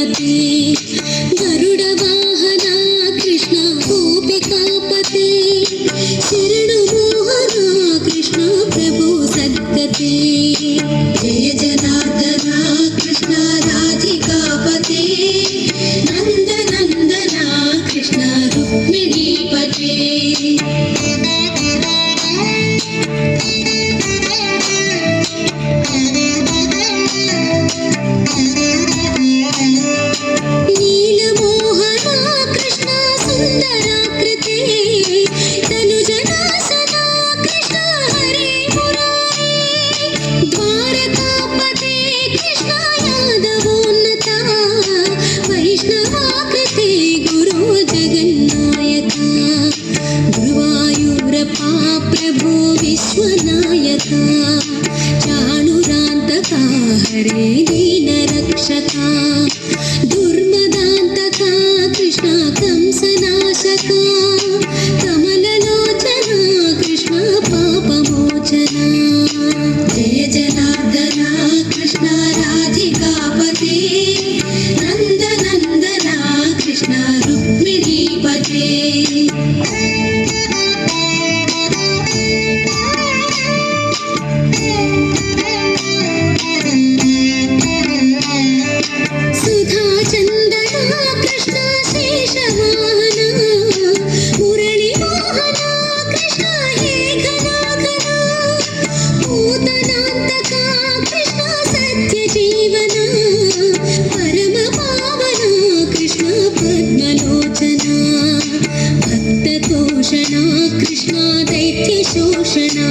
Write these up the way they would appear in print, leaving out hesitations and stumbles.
पते गरुड वाहना कृष्ण गोपिकापते शरणु मोहना कृष्ण प्रभु सद्गते जय जनार्दना कृष्ण राधिकापते नन्दनन्दना कृष्ण रुक्मिणीपते प्रभो विश्वनायका चाणुरान्तका हरे दीनरक्षका दुर्मदान्तका कृष्ण कंसनाशका कमललोचना कृष्ण पापमोचना जय जनार्दना कृष्ण राधिकापते नन्दनन्दना कृष्ण रुक्मिणीपते कृष्ण दैत्य शोषणा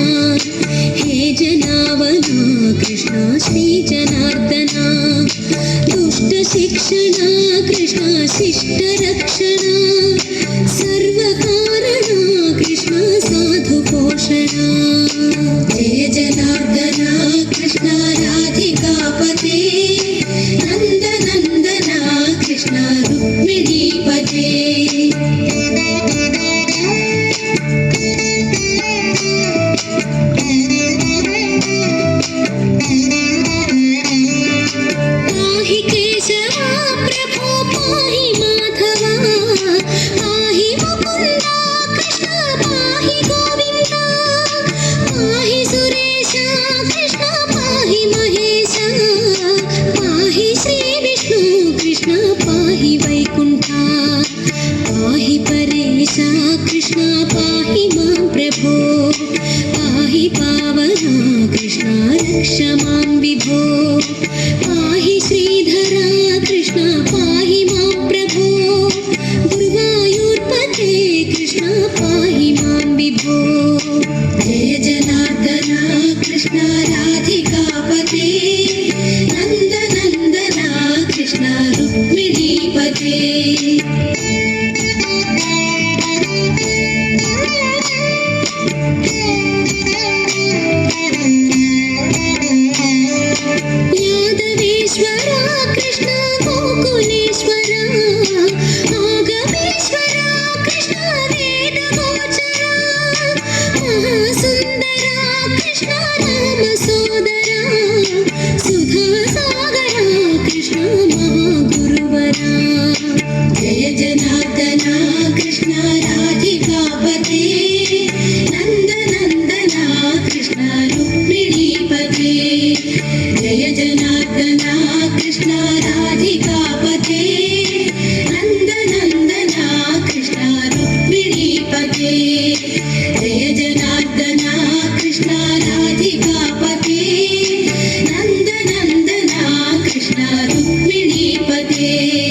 हे जनावना कृष्ण श्री जनार्दना दुष्ट शिक्षणा कृष्ण शिष्ट रक्षणा सर्वकारणा कृष्ण साधु पोषणा जय जनार्दना कृष्ण राधिकापते नन्दनन्दना कृष्ण रुक्मिणीपते कृष्ण पाहि मां प्रभो पाहि पावना कृष्ण रक्ष मां विभो पाहि श्रीधरा कृष्ण पाहि मां प्रभो गुरुवायूर्पते कृष्ण पाहि मां विभो जय जनार्दना कृष्ण राधिकापते नन्दनन्दना कृष्ण रुक्मिणीपते जय जनार्दना कृष्ण राधिकापते नन्दनन्दना कृष्ण रुक्मिणीपते जय जनार्दना कृष्ण राधिकापते नन्दनन्दना कृष्ण रुक्मिणीपते